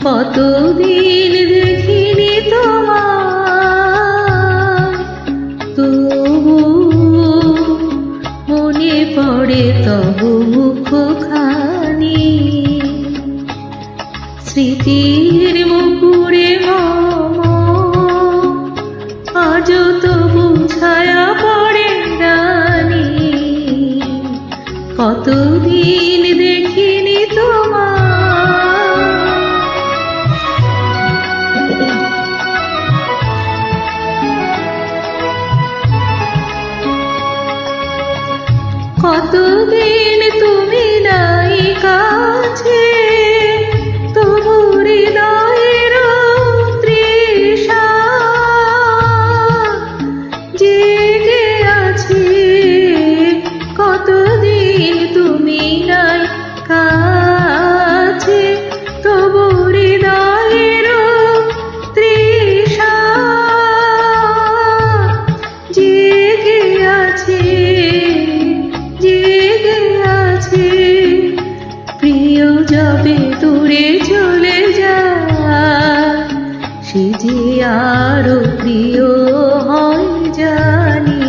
কতদিন দেখিনি তোমায়, তবু মনে পড়ে তবু মুখখানি। স্মৃতির মুকুরে মম আজও তবু ছায়া পড়ে রানী। কতদিন দেখিনি তোমায়, কতদিন তুমি নাই কাছে, তবু হৃদয়ের তৃষা জেগে আছে। কতদিন তুমি নাই কাছে, তবু হৃদয়ের তৃষা জেগে আছে, জেগে আছে। প্রিয় যাবে দূরে চলে যায়, সে যে আরো প্রিয় হয় জানি।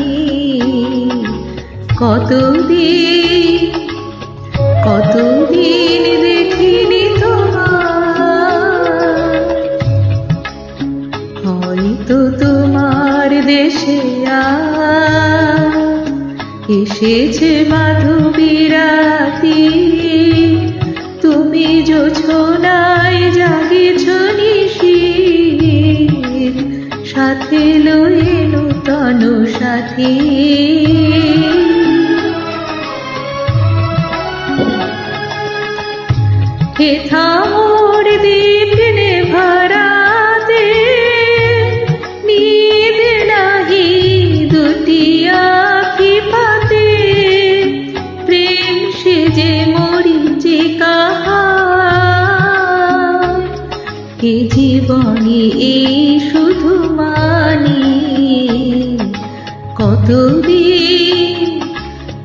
কতদিন দেখিনি তোমায়, হয়তো তোমার দেশে এসেছে মাধবী রাতি। তুমি জোছনায় জাগেছ নিশীথ, সাথে লয়ে নূতন সাথী। হেথা মোর দীপ নেভারাতে, নিদ নাহি দুটি আঁখি পাতে। প্রেম সেজে মরিচিকা এ জীবনে এই শুধু মানি।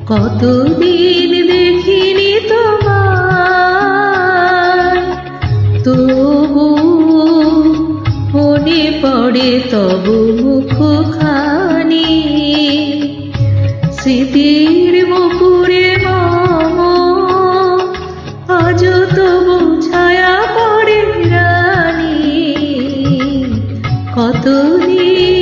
কতদিন দেখিনি তোমায়, তবু মনে পড়ে তবু মুখখানি। স্মৃতির মুকুরে মম আজও তবু ছায়া পড়ে রানী। কতদিন